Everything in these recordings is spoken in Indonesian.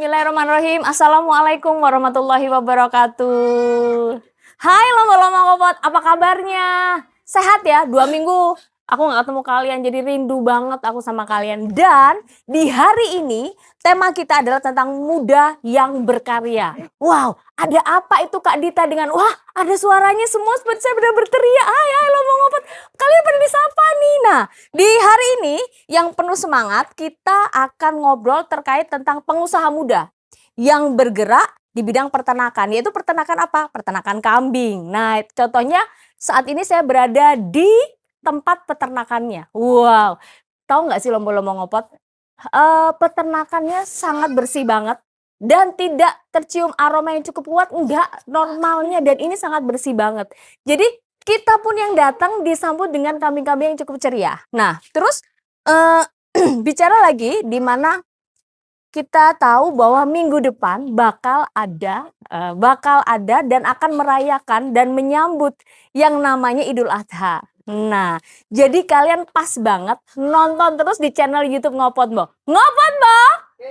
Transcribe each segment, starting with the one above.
Bismillahirrahmanirrahim. Assalamualaikum warahmatullahi wabarakatuh. Hai lomba-lomba kopot, apa kabarnya? Sehat ya? 2 minggu aku gak ketemu kalian, jadi rindu banget aku sama kalian. Dan di hari ini tema kita adalah tentang muda yang berkarya. Wow, ada apa itu Kak Dita dengan wah ada suaranya semua seperti saya benar berteriak. Hai lomba kopot, kalian pada disapa nih. Nah, di hari ini yang penuh semangat kita akan ngobrol terkait tentang pengusaha muda yang bergerak di bidang peternakan, yaitu peternakan apa? Peternakan kambing. Nah, contohnya saat ini saya berada di tempat peternakannya. Wow, tahu nggak sih lomba-lomba ngopot? Peternakannya sangat bersih banget dan tidak tercium aroma yang cukup kuat, enggak normalnya, dan ini sangat bersih banget. Jadi kita pun yang datang disambut dengan kambing-kambing yang cukup ceria. Nah, terus bicara lagi di mana kita tahu bahwa minggu depan bakal ada dan akan merayakan dan menyambut yang namanya Idul Adha. Nah, jadi kalian pas banget nonton terus di channel YouTube Ngopot Bo. Ngopot Bo!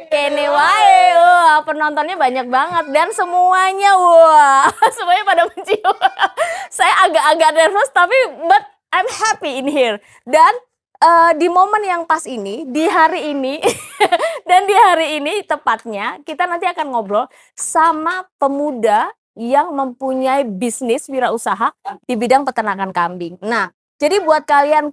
Kene wae, penontonnya banyak banget dan semuanya semuanya pada mencium. Saya agak-agak nervous tapi but I'm happy in here. Dan di momen yang pas ini, di hari ini dan di hari ini tepatnya kita nanti akan ngobrol sama pemuda yang mempunyai bisnis wirausaha di bidang peternakan kambing. Nah, jadi buat kalian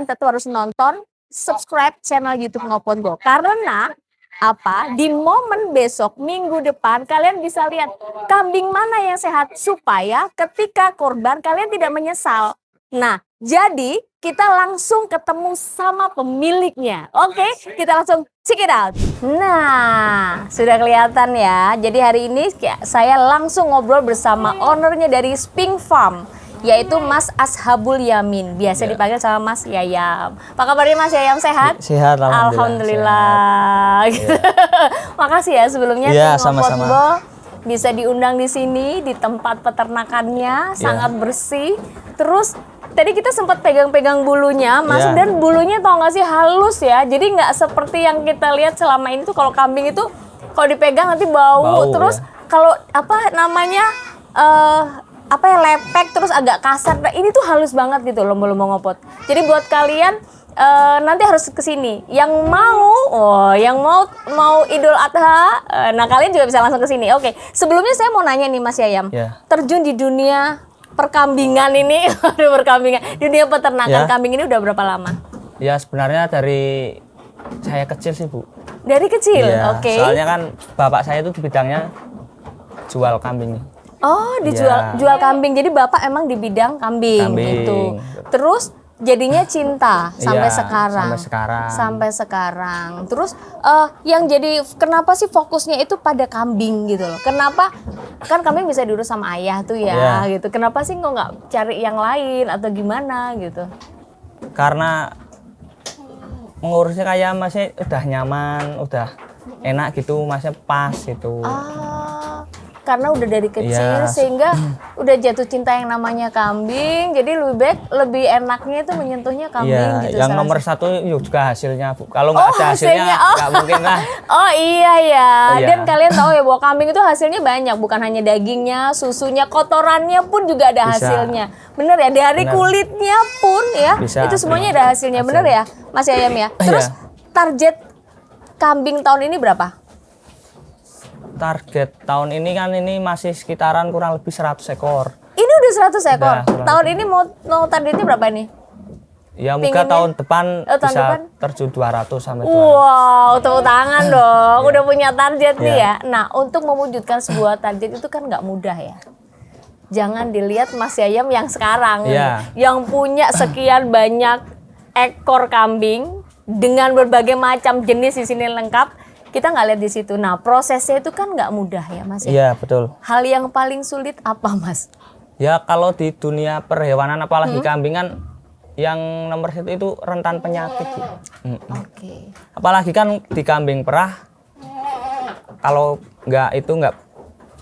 tentu harus nonton, subscribe channel YouTube Ngopot Go. Karena apa? Di momen besok minggu depan kalian bisa lihat kambing mana yang sehat supaya ketika kurban kalian tidak menyesal. Nah, jadi kita langsung ketemu sama pemiliknya. Oke, kita langsung check it out. Nah, sudah kelihatan ya. Jadi hari ini saya langsung ngobrol bersama ownernya dari Spink Farm, yaitu Mas Ashabul Yamin. Biasa dipanggil sama Mas Yayam. Apa kabarnya Mas Yayam, sehat? Sehat, Alhamdulillah. Sehat. Makasih ya sebelumnya sama-sama. Bisa diundang di sini di tempat peternakannya, sangat bersih. Terus tadi kita sempat pegang-pegang bulunya, Mas, dan bulunya tau gak sih halus ya. Jadi nggak seperti yang kita lihat selama ini tuh kalau kambing itu kalau dipegang nanti bau. Terus kalau apa namanya lepek terus agak kasar. Nah, ini tuh halus banget gitu lomba-lomba ngopot. Jadi buat kalian nanti harus kesini. Yang mau Idul Adha, nah kalian juga bisa langsung kesini. Oke, sebelumnya saya mau nanya nih Mas Yayam, terjun di dunia perkambingan ini, dunia peternakan kambing ini udah berapa lama? Ya sebenarnya dari saya kecil sih Bu. Dari kecil, oke. Soalnya kan bapak saya itu di bidangnya jual kambing. Oh, jual kambing. Jadi bapak emang di bidang kambing. Itu. Terus jadinya cinta sampai sekarang. Terus yang jadi kenapa sih fokusnya itu pada kambing gitu loh? Kenapa? Kan kambing bisa diurus sama ayah tuh ya gitu. Kenapa sih kok nggak cari yang lain atau gimana gitu? Karena mengurusnya kayak masih udah nyaman, udah enak gitu, masih pas gitu. Karena udah dari kecil sehingga udah jatuh cinta yang namanya kambing, jadi lebih enaknya itu menyentuhnya kambing gitu. Yang nomor satu juga hasilnya Bu. Kalau nggak ada hasilnya nggak mungkin lah. Dan kalian tahu ya bahwa kambing itu hasilnya banyak, bukan hanya dagingnya, susunya, kotorannya pun juga ada hasilnya. Bener ya, dari kulitnya pun ya, itu semuanya ada hasilnya. Bener ya Mas Yayam ya. Terus target kambing tahun ini berapa? Target tahun ini kan masih sekitaran kurang lebih 100 ekor. Ini udah 100 ekor? Tahun ini mau targetnya berapa nih? Ya moga tahun depan bisa terjun 200 sampai 200. Wow, tepuk tangan dong. Udah punya target nih ya. Nah, untuk mewujudkan sebuah target itu kan nggak mudah ya. Jangan dilihat Mas Yayam yang sekarang yang punya sekian banyak ekor kambing dengan berbagai macam jenis di sini lengkap. Kita nggak lihat di situ. Nah, prosesnya itu kan nggak mudah ya, Mas. Iya, betul. Hal yang paling sulit apa, Mas? Ya, kalau di dunia perhewanan apalagi kambing kan yang nomor satu itu rentan penyakit. Oke. Apalagi kan di kambing perah, kalau nggak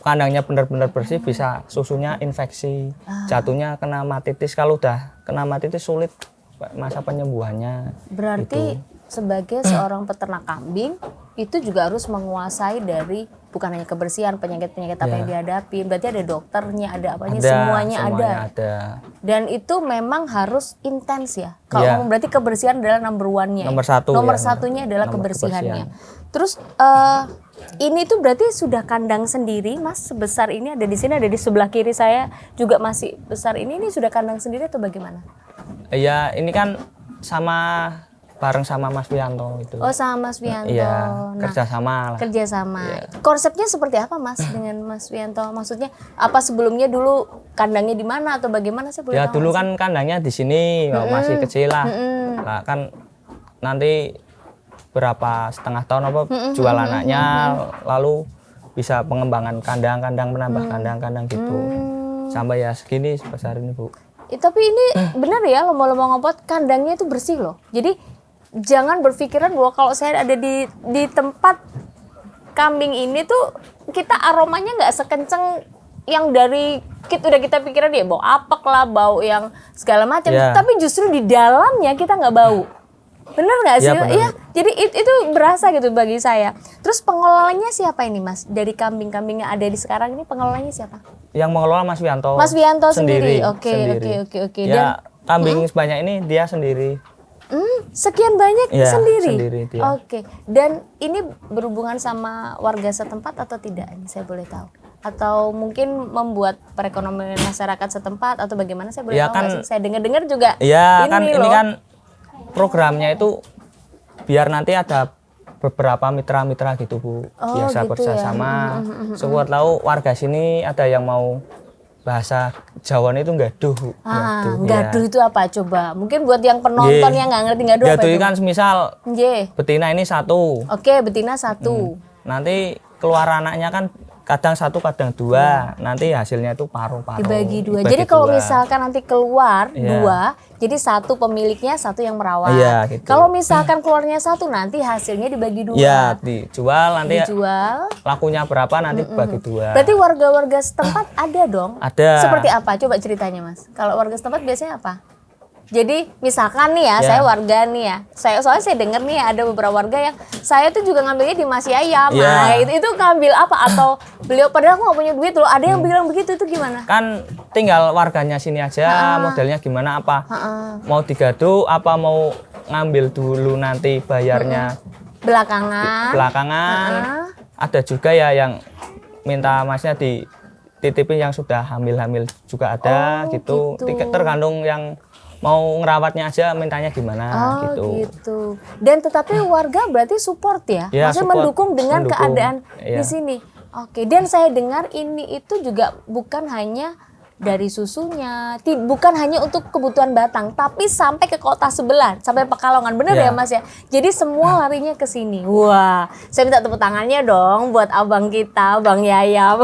kandangnya benar-benar bersih, bisa susunya infeksi, jatuhnya kena matitis. Kalau udah kena matitis sulit masa penyembuhannya. Berarti sebagai seorang peternak kambing itu juga harus menguasai dari bukan hanya kebersihan, penyakit-penyakit apa yang dihadapi. Berarti ada dokternya, ada apanya, semuanya ada. Dan itu memang harus intens ya. Kalau ngomong berarti kebersihan adalah number one-nya. Nomor satunya adalah kebersihannya. Terus ini tuh berarti sudah kandang sendiri, Mas, sebesar ini ada di sini, ada di sebelah kiri saya juga masih besar ini sudah kandang sendiri atau bagaimana? Iya, ini kan bareng sama Mas Wianto itu. Oh, sama Mas Wianto. Iya, kerjasama lah. Kerjasama. Konsepnya seperti apa, Mas, dengan Mas Wianto? Maksudnya apa sebelumnya dulu kandangnya di mana atau bagaimana sih? Ya dulu kan kandangnya di sini, masih kecil lah. Nah, kan nanti berapa setengah tahun jual anaknya, lalu bisa pengembangan kandang-kandang, menambah kandang-kandang gitu. Sampai ya segini sebesar ini, Bu. Tapi ini benar ya, lomba-lomba ngopot kandangnya itu bersih loh. Jadi jangan berpikiran bahwa kalau saya ada di tempat kambing ini tuh kita aromanya nggak sekenceng yang dari udah kita pikiran ya bau apek lah, bau yang segala macam. Tapi justru di dalamnya kita nggak bau. Bener nggak sih? Iya. Jadi itu berasa gitu bagi saya. Terus pengelolanya siapa ini, Mas? Dari kambing-kambing yang ada di sekarang ini pengelolanya siapa? Yang mengelola Mas Wianto. Mas Wianto sendiri. Oke. Ya, kambing sebanyak ini dia sendiri. Sekian banyak sendiri. Dia. Oke. Dan ini berhubungan sama warga setempat atau tidak? Ini saya boleh tahu. Atau mungkin membuat perekonomian masyarakat setempat atau bagaimana, saya boleh tahu nggak sih? Saya dengar-dengar juga. Iya, ini kan programnya itu biar nanti ada beberapa mitra-mitra gitu, Bu. Biasa gitu kerjasama. Sekuat tahu warga sini ada yang mau bahasa Jawa itu gaduh. Gaduh itu apa coba? Mungkin buat yang penonton yang nggak ngerti gaduh apa itu? Gaduh kan semisal betina ini satu. Oke, betina satu. Nanti keluar anaknya kan kadang satu, kadang dua. Nanti hasilnya itu paruh-paruh. Dibagi dua. Jadi kalau misalkan nanti keluar dua, jadi satu pemiliknya, satu yang merawat. Gitu. Kalau misalkan keluarnya satu, nanti hasilnya dibagi dua. Iya, dijual nanti. Dijual. Lakunya berapa nanti bagi dua. Berarti warga-warga setempat ada dong? Ada. Seperti apa? Coba ceritanya, Mas. Kalau warga setempat biasanya apa? Jadi misalkan nih ya, saya warga nih ya. Soalnya saya dengar nih ada beberapa warga yang saya tuh juga ngambilnya di Mas Yayam. Nah, itu ngambil apa atau beliau padahal aku nggak punya duit loh. Ada yang bilang begitu, itu gimana? Kan tinggal warganya sini aja, modelnya gimana apa. Mau digadu apa mau ngambil dulu nanti bayarnya belakangan. Ada juga ya yang minta Masnya dititipin yang sudah hamil-hamil juga ada gitu. Tergantung yang mau ngerawatnya aja mintanya gimana gitu. Dan tetapi warga berarti support ya? Maksudnya mendukung dengan keadaan di sini. Oke, dan saya dengar ini itu juga bukan hanya dari susunya, bukan hanya untuk kebutuhan Batang, tapi sampai ke kota sebelah, sampai Pekalongan. Bener ya Mas ya? Jadi semua larinya ke sini. Wah, saya minta tepuk tangannya dong buat abang kita, Bang Yayam.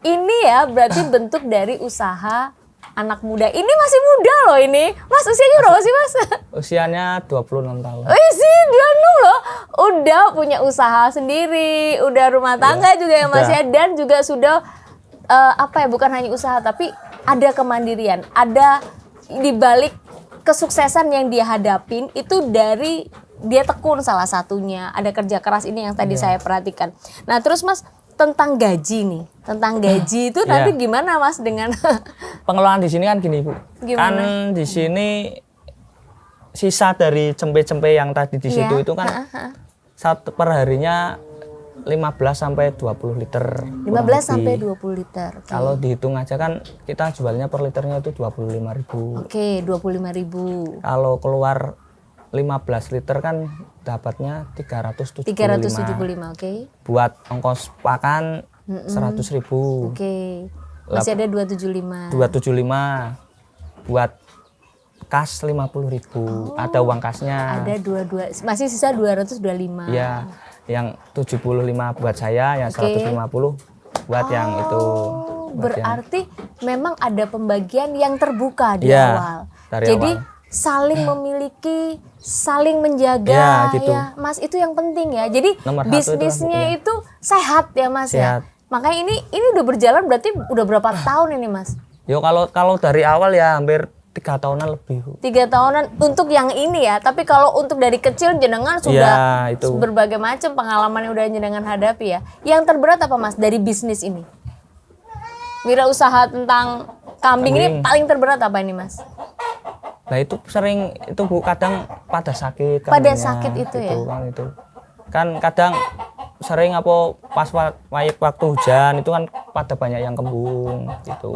Ini ya berarti bentuk dari usaha anak muda. Ini masih muda loh ini. Mas usianya berapa sih, Mas? Usianya 26 tahun. Sih 26 loh. Udah punya usaha sendiri, udah rumah tangga juga ya Mas ya, dan juga sudah bukan hanya usaha tapi ada kemandirian. Ada di balik kesuksesan yang dia hadapin itu dari dia tekun salah satunya. Ada kerja keras ini yang tadi saya perhatikan. Nah, terus Mas tentang gaji nih, itu nanti gimana Mas dengan pengelolaan di sini kan gini Bu, gimana? Kan di sini sisa dari cempe-cempe yang tadi di situ itu kan per harinya 15 sampai 20 liter. 15 sampai 20 liter. Okay. Kalau dihitung aja kan kita jualnya per liternya itu 25.000. Oke, 25.000. Kalau keluar 15 liter kan dapatnya 375. 375, oke. Buat ongkos pakan 100.000. Oke. Masih ada 275. 275. Buat kas 50.000. Ada uang kasnya. Ada 22. Masih sisa 225. Iya. Yang 75 buat saya, yang 150 buat yang itu. Berarti memang ada pembagian yang terbuka di awal. Jadi awal. Saling memiliki, saling menjaga gitu. ya Mas, itu yang penting ya. Jadi bisnisnya itu sehat ya Mas ya. Makanya ini udah berjalan berarti udah berapa tahun ini Mas? Yo kalau dari awal ya hampir 3 tahunan lebih, Bu. 3 tahunan untuk yang ini ya. Tapi kalau untuk dari kecil jenengan Ya, sudah itu. berbagai macam pengalaman yang udah jenengan hadapi ya. Yang terberat apa Mas dari bisnis ini? Wirausaha tentang kambing ini paling terberat apa ini Mas? Nah itu sering itu Bu, kadang pada sakit Pada kambingnya, sakit itu ya? kan itu kan kadang sering apa pas waktu hujan itu kan pada banyak yang kembung gitu.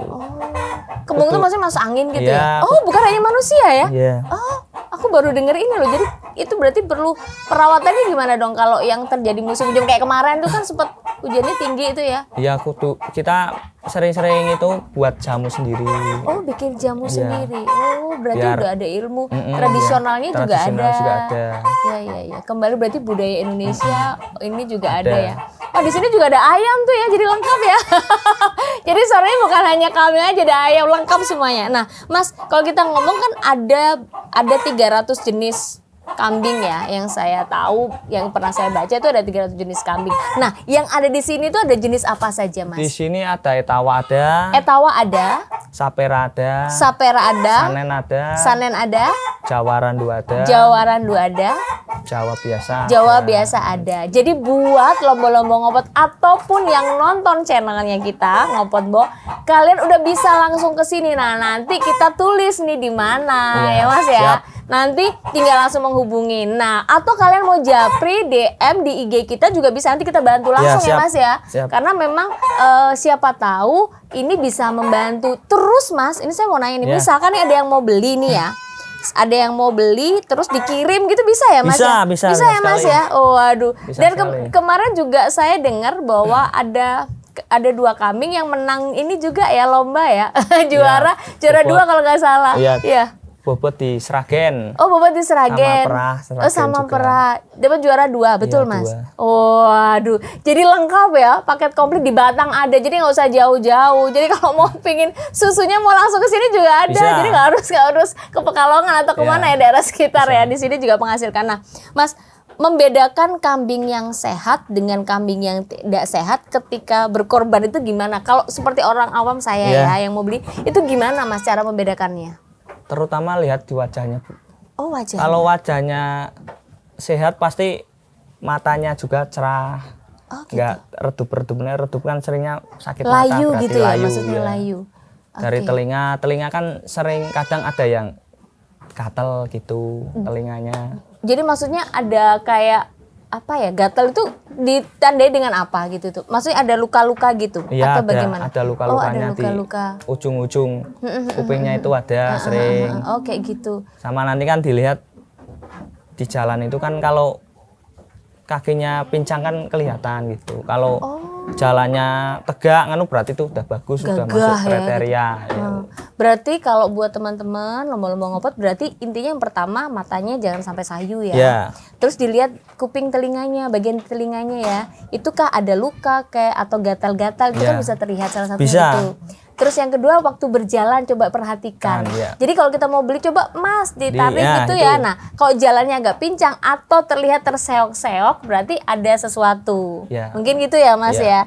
Kembung itu maksudnya masuk angin gitu ya? Iya. Oh bukan hanya manusia ya? Iya. Oh aku baru denger ini loh. Jadi itu berarti perlu perawatannya gimana dong kalau yang terjadi musim hujan kayak kemarin tuh kan sempat hujannya tinggi itu ya? Iya, kita sering-sering itu buat jamu sendiri. Oh bikin jamu Iya. sendiri. Oh berarti Biar- udah ada ilmu Mm-mm, tradisionalnya iya. juga Tradisional ada. juga ada. Ya. Kembali berarti budaya Indonesia ini juga ada ya. Oh di sini juga ada ayam tuh ya, jadi lengkap ya. Jadi suaranya bukan hanya kambing aja, ada ayam lengkap semuanya. Nah, Mas, kalau kita ngomong kan ada 300 jenis kambing ya, yang saya tahu, yang pernah saya baca itu ada 300 jenis kambing. Nah, yang ada di sini tuh ada jenis apa saja, Mas? Di sini ada etawa ada, Etawa ada, sapera ada, sapera ada, sanen ada, sanen ada, jawarandu ada, jawarandu ada, Jawa biasa. Jawa ada. biasa ada. Jadi buat lomba-lomba ngopot ataupun yang nonton channelnya kita Ngopot Bo, kalian udah bisa langsung ke sini. Nah, nanti kita tulis nih di mana Iya, ya Mas ya. siap. Nanti tinggal langsung menghubungi. Nah, atau kalian mau japri DM di IG kita juga bisa, nanti kita bantu langsung ya siap. Mas ya. Siap. Karena memang siapa tahu ini bisa membantu. Terus Mas, ini saya mau nanya nih, Ya. misalkan nih ada yang mau beli nih ya. Ada yang mau beli terus dikirim gitu bisa ya Mas ya? Bisa ya Mas sekali. ya. Oh waduh. Bisa Dan sekali. kemarin juga saya dengar bahwa ada 2 kambing yang menang ini juga ya lomba ya. juara bobot. 2 kalau nggak salah. Iya. Iya. Bobot di Sragen. Oh, bobot di Sragen. Sragen Oh, sama juga. Perah. Dapat juara 2, betul Iya, Mas? 2. Oh, aduh. Jadi lengkap ya, paket komplit di Batang ada. Jadi nggak usah jauh-jauh. Jadi kalau mau pingin susunya mau langsung ke sini juga ada. Bisa. Jadi nggak harus ke Pekalongan atau kemana ya daerah sekitar ya. Di sini juga menghasilkan. Nah, Mas, membedakan kambing yang sehat dengan kambing yang tidak sehat ketika berkorban itu gimana? Kalau seperti orang awam saya Iya. ya yang mau beli, itu gimana Mas cara membedakannya? Terutama lihat di wajahnya, Bu. Oh, wajah. Kalau wajahnya sehat pasti matanya juga cerah. Oh, gitu. Nggak redup kan seringnya sakit Layu mata, berarti gitu ya, layu, maksudnya ya. layu. Dari Oke. telinga kan sering kadang ada yang gatel gitu telinganya. Jadi maksudnya ada kayak apa ya, gatal itu ditandai dengan apa gitu tuh? Maksudnya ada luka-luka gitu Iya, atau bagaimana? ada luka-lukanya oh, ada luka-luka. di ujung-ujung kupingnya itu ada sering. Oh, kayak gitu. Sama nanti kan dilihat di jalan itu kan kalau kakinya pincang kan kelihatan gitu. Kalau jalannya tegak kan berarti itu udah bagus, sudah Gagah masuk ya, kriteria. Ya. Berarti kalau buat teman-teman lomba-lomba ngopot, berarti intinya yang pertama matanya jangan sampai sayu ya. Ya. Terus dilihat kuping telinganya, bagian telinganya ya. Itu kah ada luka kayak atau gatal-gatal itu kan Ya. bisa terlihat salah satunya Bisa. itu. Terus yang kedua waktu berjalan coba perhatikan. Ya. Jadi kalau kita mau beli coba Mas ditarik ya, gitu itu. ya. Nah, kalau jalannya agak pincang atau terlihat terseok-seok berarti ada sesuatu. Ya. Mungkin gitu ya Mas Ya. ya.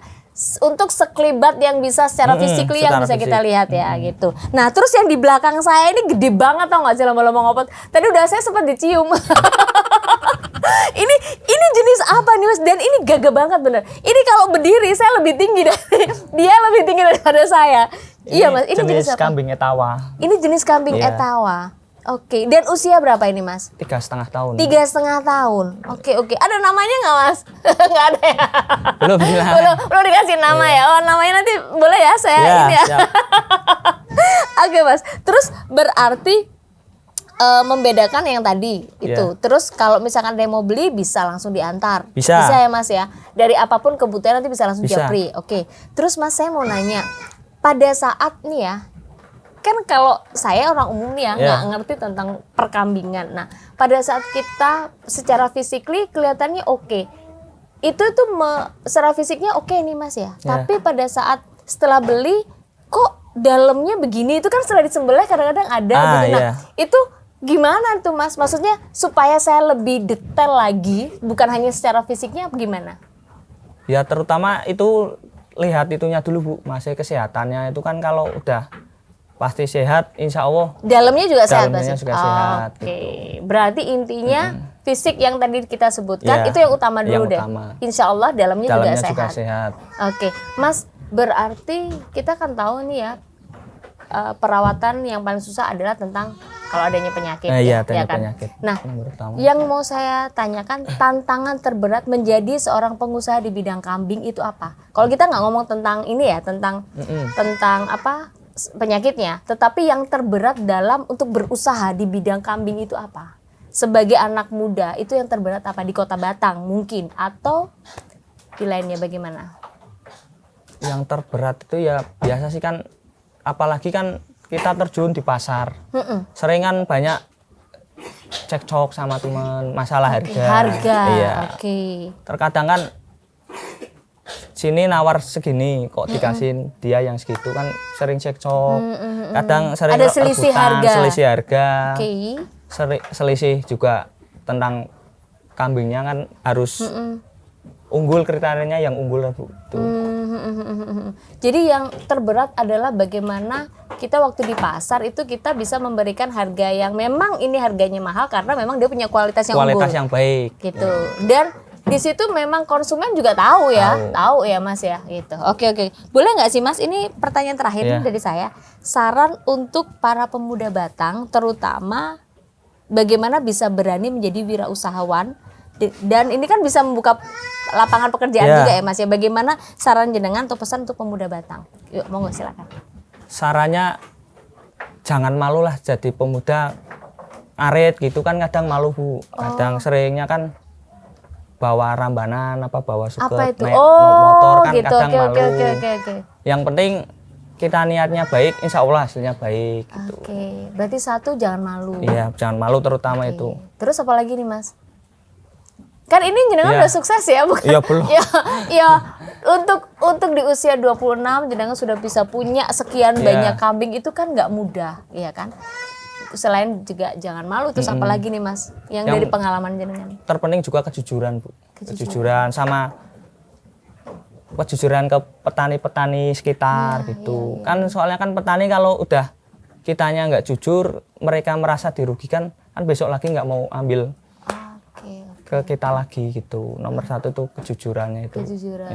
Untuk sekelibat yang bisa secara fisikly yang secara bisa kita fisik. lihat ya gitu. Nah terus yang di belakang saya ini gede banget tau nggak sih lomba-lomba ngopot. Tadi udah saya sempat dicium. ini jenis apa nih Mas? Dan ini gagah banget bener. Ini kalau berdiri saya lebih tinggi dari dia lebih tinggi daripada saya. Iya Mas. Ini jenis apa? kambing etawa. Ini jenis kambing Iya. etawa. Oke. Dan usia berapa ini Mas? 3,5 tahun. 3,5 tahun. Oke. Ada namanya nggak Mas? Nggak ada ya. belum dikasih nama ya. Oh namanya nanti boleh ya saya Ya, ini ya. siap. Oke Mas. Terus berarti membedakan yang tadi itu. Ya. Terus kalau misalkan ada yang mau beli bisa langsung diantar. Bisa. ya Mas ya. Dari apapun kebutuhan nanti bisa langsung Bisa. japri. Oke. Terus Mas saya mau nanya. Pada saat nih ya. Kan kalau saya orang umum nih ya nggak ngerti tentang perkambingan. Nah pada saat kita secara physically kelihatannya oke, itu tuh secara fisiknya oke nih Mas ya. Tapi pada saat setelah beli kok dalamnya begini, itu kan setelah disembelih kadang-kadang ada gitu. Nah itu gimana tuh Mas? Maksudnya supaya saya lebih detail lagi, bukan hanya secara fisiknya apa gimana? Ya terutama itu lihat itunya dulu Bu, masih kesehatannya itu kan kalau udah pasti sehat, insya Allah. Dalamnya juga sehat, Dalamnya Mas? juga sehat, Oke, gitu. berarti intinya fisik yang tadi kita sebutkan Ya, itu yang utama dulu yang deh. utama. Insya Allah dalamnya juga sehat. Oke, Mas, berarti kita kan tahu nih ya, perawatan yang paling susah adalah tentang kalau adanya penyakit, Iya, ya kan? penyakit. Nah, Yang pertama. yang mau saya tanyakan, tantangan terberat menjadi seorang pengusaha di bidang kambing itu apa? Kalau kita nggak ngomong tentang ini ya, tentang apa penyakitnya, tetapi yang terberat dalam untuk berusaha di bidang kambing itu apa? Sebagai anak muda itu yang terberat apa di Kota Batang mungkin atau di lainnya bagaimana? Yang terberat itu ya biasa sih kan, apalagi kan kita terjun di pasar, seringan banyak cekcok sama teman masalah harga. Iya. Terkadang kan sini nawar segini kok dikasih dia yang segitu kan sering cekcok. Kadang sering ada selisih harga. Selisih juga tentang kambingnya kan harus unggul, kriterianya yang unggul Bu. Jadi yang terberat adalah bagaimana kita waktu di pasar itu kita bisa memberikan harga yang memang ini harganya mahal karena memang dia punya kualitas yang unggul. Yang baik. Gitu. Dan di situ memang konsumen juga tahu ya, tahu ya Mas ya, gitu. Oke. Boleh nggak sih Mas? Ini pertanyaan terakhir nih dari saya. Saran untuk para pemuda Batang, terutama bagaimana bisa berani menjadi wirausahawan dan ini kan bisa membuka lapangan pekerjaan juga ya Mas ya. Bagaimana saran jenengan atau pesan untuk pemuda Batang? Yuk, monggo silakan. Sarannya jangan malu lah jadi pemuda arit gitu kan, kadang malu Bu. Kadang seringnya kan bawa rambanan bawa suket naik motor kan gitu. kadang malu. Oke. Yang penting kita niatnya baik, insya Allah hasilnya baik gitu. Oke, berarti satu jangan malu. Iya, jangan malu terutama itu. Terus apa lagi nih Mas? Kan ini jenengan udah sukses ya, bukan? Iya, belum. Ya, untuk di usia 26 jenengan sudah bisa punya sekian banyak kambing itu kan nggak mudah, ya kan? Selain juga jangan malu, terus apa lagi nih Mas? Yang dari pengalaman jenengan? Terpenting juga kejujuran Bu. Kejujuran sama kejujuran ke petani-petani sekitar gitu. Kan soalnya kan petani kalau udah kitanya nggak jujur, mereka merasa dirugikan, kan besok lagi nggak mau ambil ke kita lagi gitu. Nomor satu tuh kejujurannya itu. Kejujuran.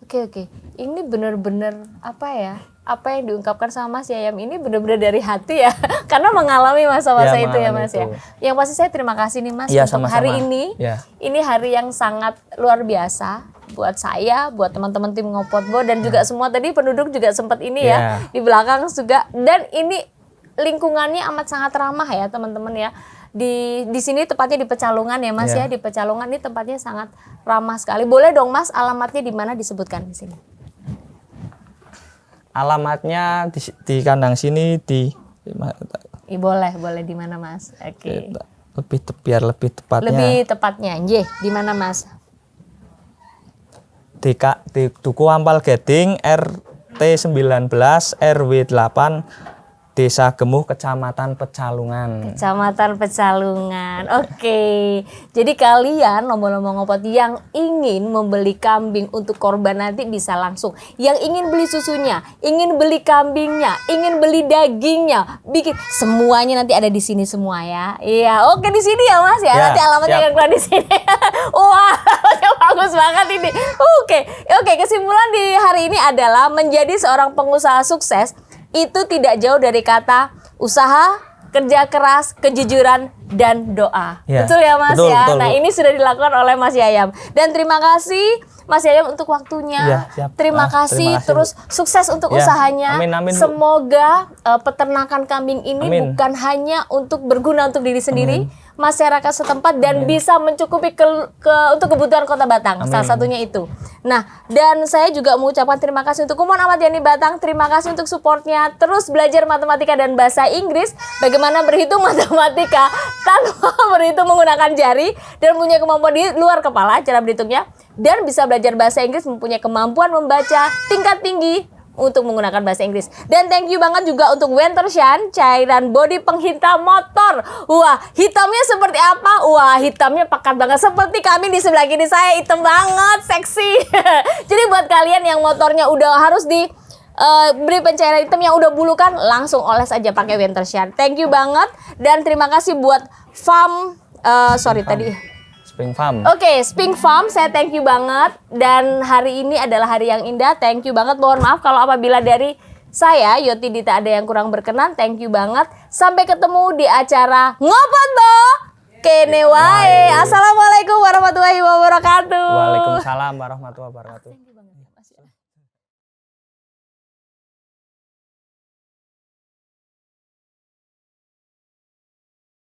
Oke. Ini benar-benar apa ya? Apa yang diungkapkan sama Mas Yayam ini benar-benar dari hati ya. Karena mengalami masa-masa itu ya Mas ya. Yang pasti saya terima kasih nih Mas untuk hari ini. Ini hari yang sangat luar biasa buat saya, buat teman-teman tim Ngopotbo dan juga semua tadi penduduk juga sempat ini ya di belakang juga. Dan ini lingkungannya amat sangat ramah ya teman-teman ya. Di sini tepatnya di Pecalungan ya Mas ya. Di Pecalungan ini tempatnya sangat ramah sekali. Boleh dong Mas alamatnya di mana disebutkan di sini? Alamatnya di kandang sini boleh di mana Mas? Oke. Biar lebih tepatnya. Lebih tepatnya, di mana Mas? Di Duku Ampal Gading RT 19 RW 8 Desa Gemuh, Kecamatan Pecalungan. Kecamatan Pecalungan. Oke. Jadi kalian lomba-lomba ngopot yang ingin membeli kambing untuk korban nanti bisa langsung. Yang ingin beli susunya, ingin beli kambingnya, ingin beli dagingnya, bikin semuanya nanti ada di sini semua ya. Iya, oke di sini ya Mas ya. Nanti alamatnya akan keluar di sini. Wah, bagus banget ini. Oke, kesimpulan di hari ini adalah menjadi seorang pengusaha sukses itu tidak jauh dari kata usaha, kerja keras, kejujuran, dan doa. Betul ya Mas ya? Betul, nah ini sudah dilakukan oleh Mas Yayam. Dan terima kasih Mas Yayam untuk waktunya. Terima kasih terus sukses untuk usahanya. Amin, semoga peternakan kambing ini bukan hanya untuk berguna untuk diri sendiri, masyarakat setempat dan bisa mencukupi untuk kebutuhan Kota Batang. Salah satunya itu. Nah, dan saya juga mengucapkan terima kasih untuk Kumon Ahmad Yani Batang. Terima kasih untuk supportnya. Terus belajar matematika dan bahasa Inggris. Bagaimana berhitung matematika tanpa berhitung menggunakan jari dan punya kemampuan di luar kepala cara berhitungnya. Dan bisa belajar bahasa Inggris, mempunyai kemampuan membaca tingkat tinggi untuk menggunakan bahasa Inggris. Dan thank you banget juga untuk Wentershan, cairan body penghitam motor. Wah, hitamnya seperti apa? Wah, hitamnya pekat banget. Seperti kami di sebelah kiri saya, hitam banget, seksi. Jadi buat kalian yang motornya udah harus beri pencairan hitam yang udah bulu kan langsung oles aja pakai Winter Shine. Thank you banget dan terima kasih buat tadi. Spring Farm. Oke, Spring Farm, saya thank you banget. Dan hari ini adalah hari yang indah. Thank you banget. Mohon maaf kalau apabila dari saya, Yoti Dita, ada yang kurang berkenan. Thank you banget. Sampai ketemu di acara Ngopot Bo Kene wae. Assalamualaikum warahmatullahi wabarakatuh. Waalaikumsalam warahmatullahi wabarakatuh.